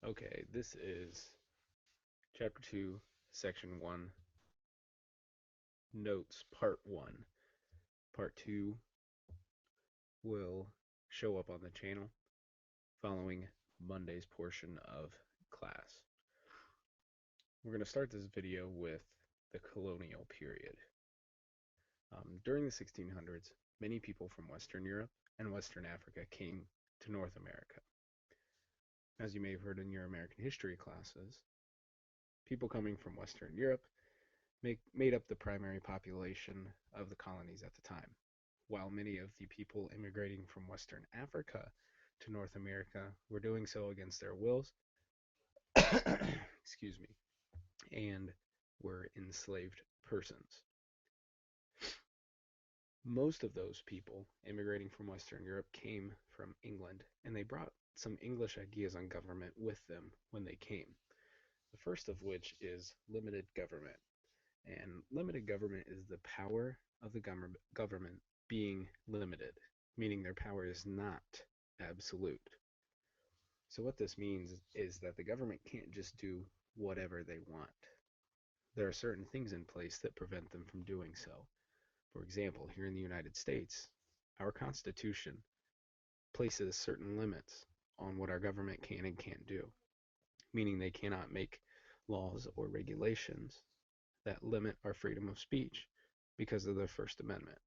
Okay, this is Chapter 2, Section 1, Notes, Part 1. Part 2 will show up on the channel following Monday's portion of class. We're going to start this video with the colonial period. During the 1600s, many people from Western Europe and Western Africa came to North America. As you may have heard in your American history classes, people coming from Western Europe made up the primary population of the colonies at the time, while many of the people immigrating from Western Africa to North America were doing so against their wills, excuse me, and were enslaved persons. Most of those people immigrating from Western Europe came from England, and they brought some English ideas on government with them when they came. The first of which is limited government. And limited government is the power of the government being limited, meaning their power is not absolute. So what this means is that the government can't just do whatever they want. There are certain things in place that prevent them from doing so. For example, here in the United States, our Constitution places certain limits on what our government can and can't do, meaning they cannot make laws or regulations that limit our freedom of speech because of the First Amendment.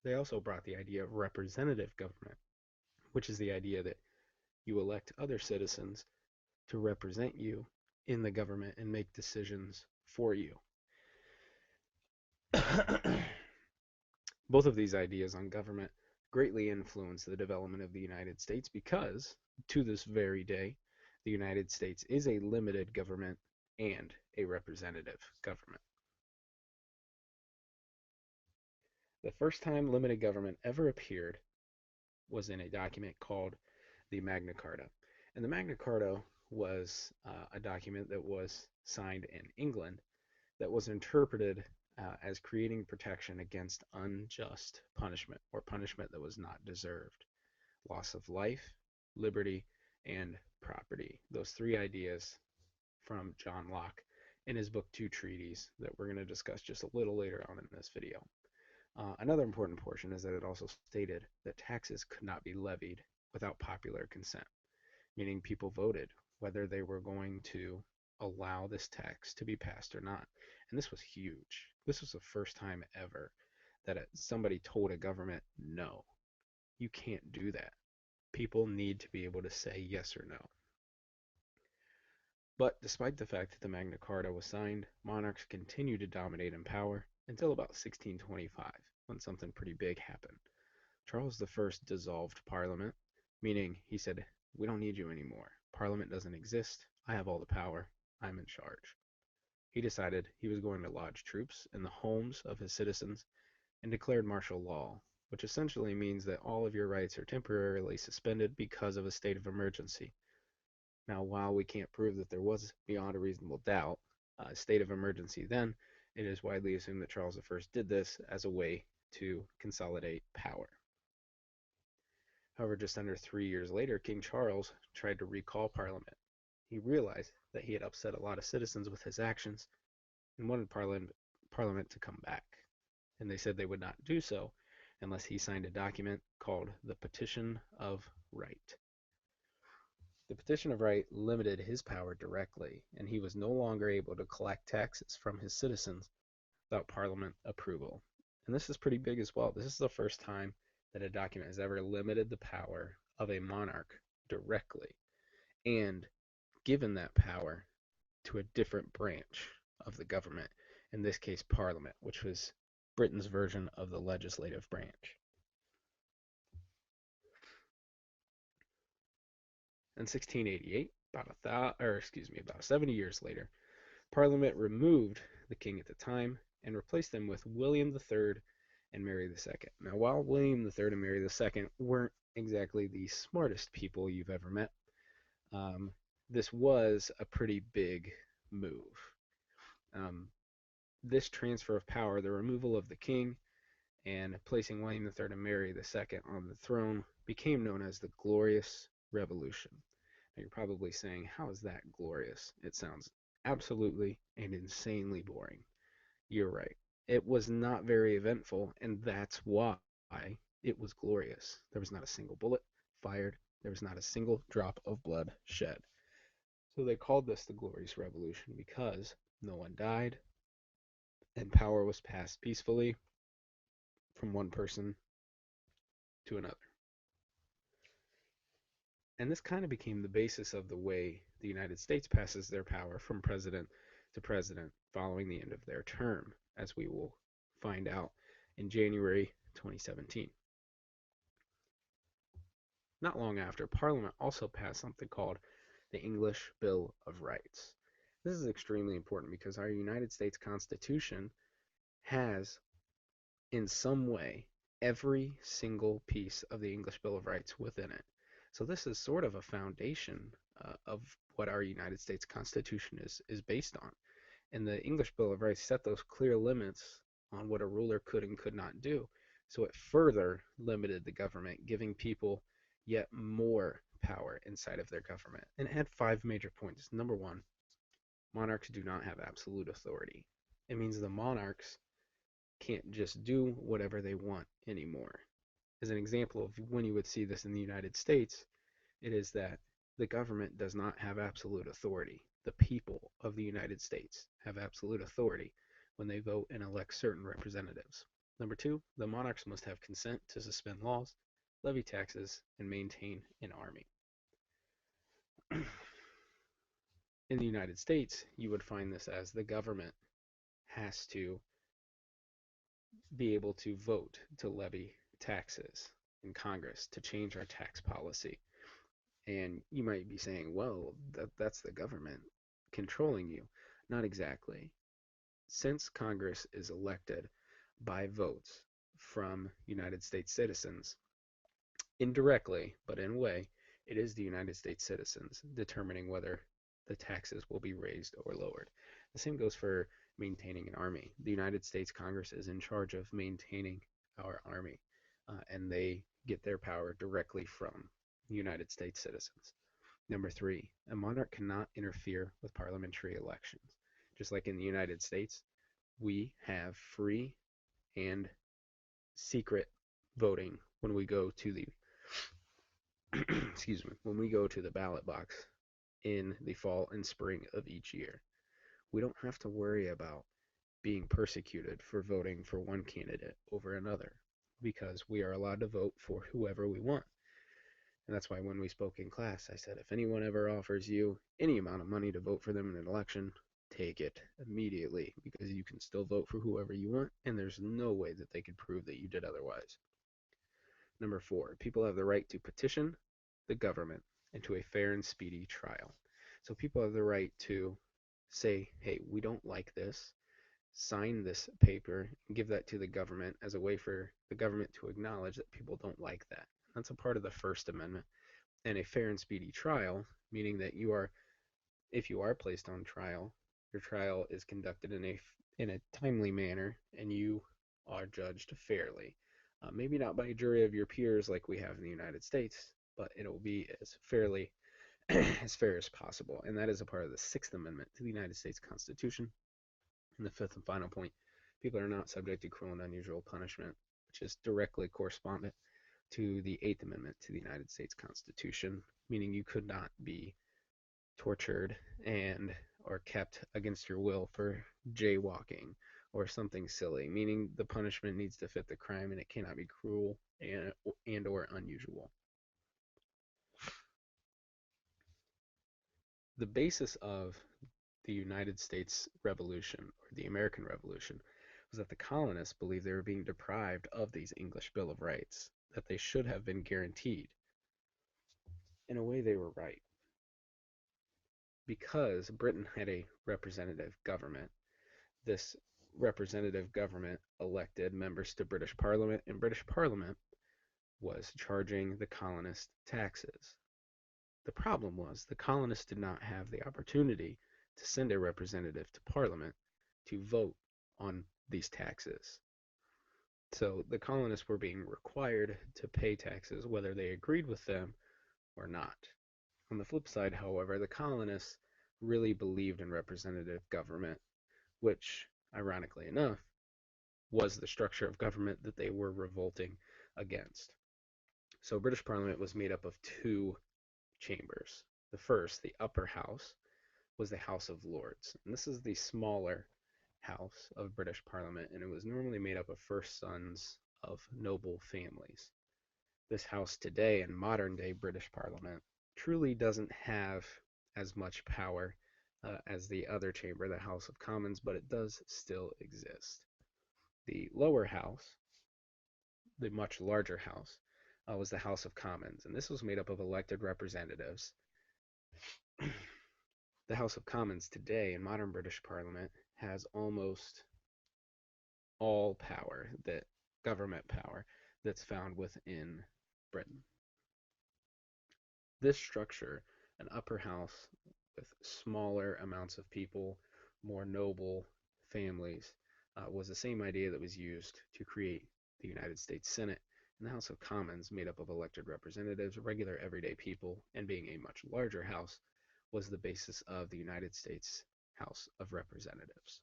They also brought the idea of representative government, which is the idea that you elect other citizens to represent you in the government and make decisions for you. Both of these ideas on government greatly influenced the development of the United States because, to this very day, the United States is a limited government and a representative government. The first time limited government ever appeared was in a document called the Magna Carta. And the Magna Carta was a document that was signed in England that was interpreted as creating protection against unjust punishment or punishment that was not deserved. Loss of life, liberty, and property. Those three ideas from John Locke in his book Two Treaties that we're going to discuss just a little later on in this video. Another important portion is that it also stated that taxes could not be levied without popular consent, meaning people voted whether they were going to allow this tax to be passed or not. And this was huge. This was the first time ever that somebody told a government, no, you can't do that. People need to be able to say yes or no. But despite the fact that the Magna Carta was signed, monarchs continued to dominate in power until about 1625, when something pretty big happened. Charles I dissolved Parliament, meaning he said, we don't need you anymore. Parliament doesn't exist. I have all the power. I'm in charge. He decided he was going to lodge troops in the homes of his citizens and declared martial law, which essentially means that all of your rights are temporarily suspended because of a state of emergency. Now, while we can't prove that there was beyond a reasonable doubt a state of emergency then, it is widely assumed that Charles I did this as a way to consolidate power. However, just under 3 years later, King Charles tried to recall Parliament. He realized that he had upset a lot of citizens with his actions and wanted Parliament to come back. And they said they would not do so unless he signed a document called the Petition of Right. The Petition of Right limited his power directly, and he was no longer able to collect taxes from his citizens without Parliament approval. And this is pretty big as well. This is the first time that a document has ever limited the power of a monarch directly and given that power to a different branch of the government, in this case, Parliament, which was Britain's version of the legislative branch. In 1688, about 70 years later, Parliament removed the king at the time and replaced them with William III and Mary II. Now, while William III and Mary II weren't exactly the smartest people you've ever met, this was a pretty big move. This transfer of power, the removal of the king and placing William III and Mary II on the throne, became known as the Glorious Revolution. Now you're probably saying, how is that glorious? It sounds absolutely and insanely boring. You're right. It was not very eventful, and that's why it was glorious. There was not a single bullet fired, there was not a single drop of blood shed. So they called this the Glorious Revolution because no one died and power was passed peacefully from one person to another. And this kind of became the basis of the way the United States passes their power from president to president following the end of their term, as we will find out in January 2017. Not long after, Parliament also passed something called the English Bill of Rights. This is extremely important because our United States Constitution has, in some way, every single piece of the English Bill of Rights within it. So this is sort of a foundation of what our United States Constitution is based on. And the English Bill of Rights set those clear limits on what a ruler could and could not do. So it further limited the government, giving people yet more power inside of their government. And it had 5 major points. Number one, monarchs do not have absolute authority. It means the monarchs can't just do whatever they want anymore. As an example of when you would see this in the United States, it is that the government does not have absolute authority. The people of the United States have absolute authority when they vote and elect certain representatives. Number two, the monarchs must have consent to suspend laws, levy taxes, and maintain an army. In the United States, you would find this as the government has to be able to vote to levy taxes in Congress to change our tax policy. And you might be saying, well, that's the government controlling you. Not exactly. Since Congress is elected by votes from United States citizens, indirectly, but in a way, it is the United States citizens determining whether the taxes will be raised or lowered. The same goes for maintaining an army. The United States Congress is in charge of maintaining our army, and they get their power directly from United States citizens. Number three, a monarch cannot interfere with parliamentary elections. Just like in the United States, we have free and secret voting when we go to the excuse me, when we go to the ballot box in the fall and spring of each year. We don't have to worry about being persecuted for voting for one candidate over another because we are allowed to vote for whoever we want. And that's why when we spoke in class, I said, if anyone ever offers you any amount of money to vote for them in an election, take it immediately because you can still vote for whoever you want, and there's no way that they could prove that you did otherwise. Number four, people have the right to petition the government into a fair and speedy trial. So people have the right to say, hey, we don't like this, sign this paper, and give that to the government as a way for the government to acknowledge that people don't like that. That's a part of the First Amendment. And a fair and speedy trial, meaning that if you are placed on trial, your trial is conducted in a timely manner, and you are judged fairly. Maybe not by a jury of your peers like we have in the United States, but it will be as fairly as fair as possible. And that is a part of the Sixth Amendment to the United States Constitution. And the fifth and final point, people are not subject to cruel and unusual punishment, which is directly correspondent to the Eighth Amendment to the United States Constitution, meaning you could not be tortured and or kept against your will for jaywalking or something silly, meaning the punishment needs to fit the crime and it cannot be cruel and or unusual. The basis of the United States Revolution or the American Revolution was that the colonists believed they were being deprived of these English Bill of Rights, that they should have been guaranteed. In a way, they were right. Because Britain had a representative government, this representative government elected members to British Parliament, and British Parliament was charging the colonists taxes. The problem was the colonists did not have the opportunity to send a representative to Parliament to vote on these taxes. So the colonists were being required to pay taxes whether they agreed with them or not. On the flip side, however, the colonists really believed in representative government, which, ironically enough, was the structure of government that they were revolting against. So British Parliament was made up of two chambers. The first, the upper house, was the House of Lords. And this is the smaller house of British Parliament, and it was normally made up of first sons of noble families. This house today in modern day British Parliament truly doesn't have as much power as the other chamber, the House of Commons, but it does still exist. The lower house, the much larger house, was the House of Commons, and this was made up of elected representatives. The House of Commons today in modern British Parliament has almost all power, that government power, that's found within Britain. This structure, an upper house with smaller amounts of people, more noble families, was the same idea that was used to create the United States Senate, and the House of Commons, made up of elected representatives, regular everyday people, and being a much larger house, was the basis of the United States House of Representatives.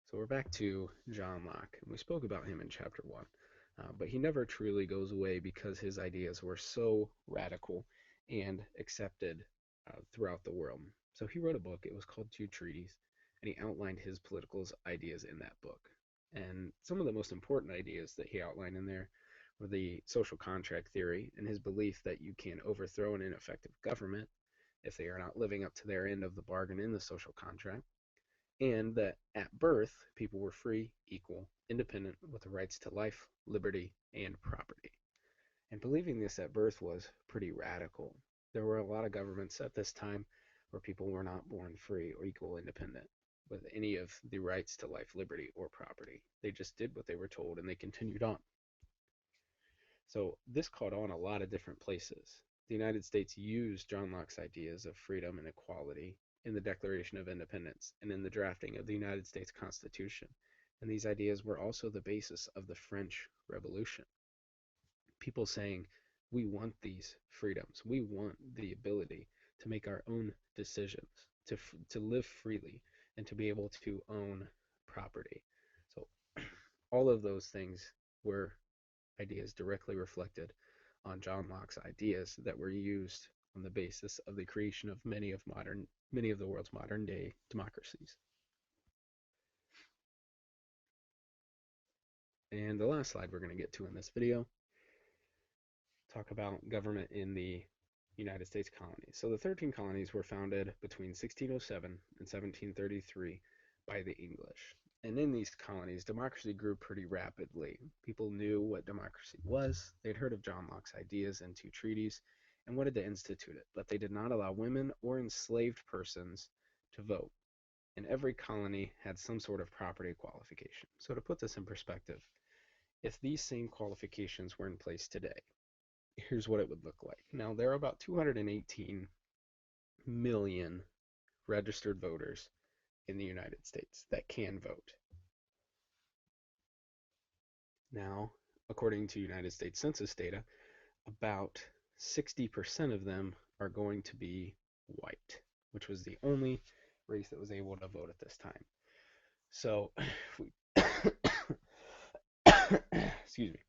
So we're back to John Locke, and we spoke about him in chapter 1. But he never truly goes away because his ideas were so radical and accepted throughout the world. So he wrote a book, it was called Two Treaties, and he outlined his political ideas in that book. And some of the most important ideas that he outlined in there were the social contract theory and his belief that you can overthrow an ineffective government if they are not living up to their end of the bargain in the social contract, and that at birth people were free, equal, independent, with the rights to life, liberty, and property. And believing this at birth was pretty radical. There were a lot of governments at this time where people were not born free or equal, independent, with any of the rights to life, liberty, or property. They just did what they were told and they continued on. So this caught on a lot of different places. The United States used John Locke's ideas of freedom and equality in the Declaration of Independence and in the drafting of the United States Constitution. And these ideas were also the basis of the French Revolution. People saying, we want these freedoms. We want the ability to make our own decisions, to live freely, and to be able to own property. So all of those things were ideas directly reflected on John Locke's ideas that were used on the basis of the creation of many of the world's modern day democracies. And the last slide we're going to get to in this video, talk about government in the United States colonies. So the 13 colonies were founded between 1607 and 1733 by the English. And in these colonies, democracy grew pretty rapidly. People knew what democracy was. They'd heard of John Locke's ideas and two treaties and wanted to institute it, but they did not allow women or enslaved persons to vote. And every colony had some sort of property qualification. So to put this in perspective, if these same qualifications were in place today, here's what it would look like. Now, there are about 218 million registered voters in the United States that can vote. Now, according to United States Census data, about 60% of them are going to be white, which was the only race that was able to vote at this time. So, excuse me,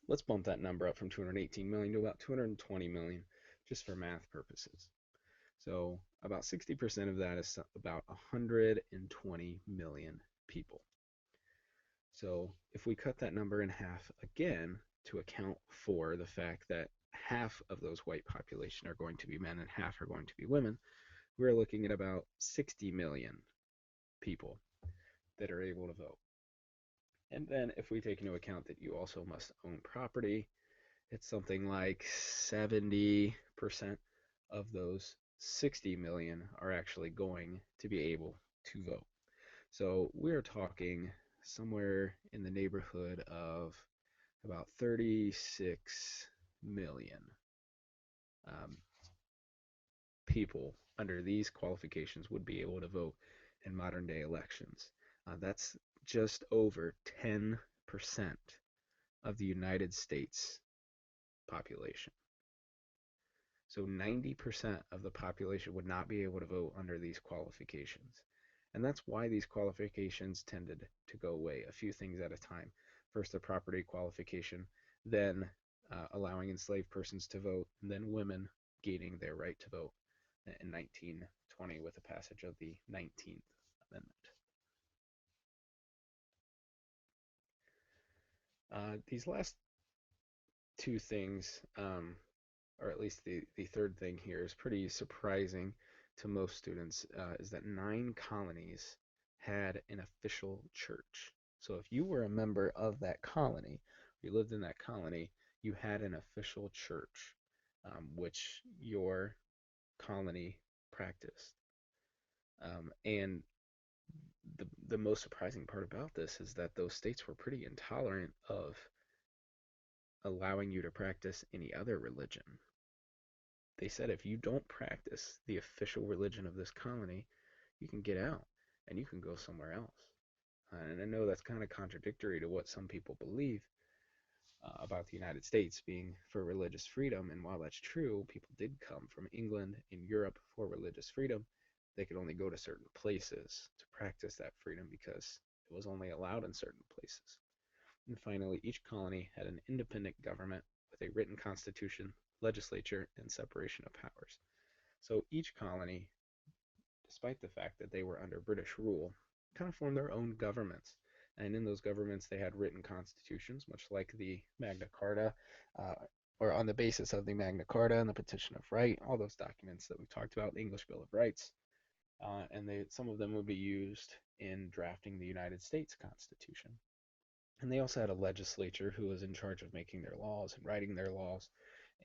let's bump that number up from 218 million to about 220 million, just for math purposes. So about 60% of that is about 120 million people. So if we cut that number in half again to account for the fact that half of those white population are going to be men and half are going to be women, we're looking at about 60 million people that are able to vote. And then if we take into account that you also must own property, it's something like 70% of those 60 million are actually going to be able to vote. So we're talking somewhere in the neighborhood of about 36 million people under these qualifications would be able to vote in modern day elections. That's just over 10% of the United States population. So 90% of the population would not be able to vote under these qualifications. And that's why these qualifications tended to go away, a few things at a time. First, the property qualification, then allowing enslaved persons to vote, and then women gaining their right to vote in 1920 with the passage of the 19th Amendment. These last two things, or at least the third thing here, is pretty surprising to most students, is that 9 colonies had an official church. So if you were a member of that colony, you lived in that colony, you had an official church, which your colony practiced. And the most surprising part about this is that those states were pretty intolerant of allowing you to practice any other religion. They said if you don't practice the official religion of this colony, you can get out and you can go somewhere else. And I know that's kind of contradictory to what some people believe about the United States being for religious freedom. And while that's true, people did come from England and Europe for religious freedom. They could only go to certain places to practice that freedom because it was only allowed in certain places. And finally, each colony had an independent government with a written constitution, legislature, and separation of powers. So each colony, despite the fact that they were under British rule, kind of formed their own governments. And in those governments, they had written constitutions, much like the Magna Carta, uh, or on the basis of the Magna Carta and the Petition of Right, all those documents that we talked about, the English Bill of Rights. And some of them would be used in drafting the United States Constitution. And they also had a legislature who was in charge of making their laws and writing their laws,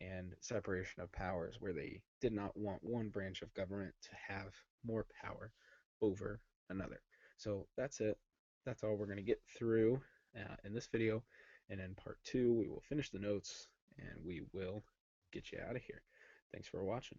and separation of powers, where they did not want one branch of government to have more power over another. So that's it. That's all we're going to get through in this video. And in part 2, we will finish the notes and we will get you out of here. Thanks for watching.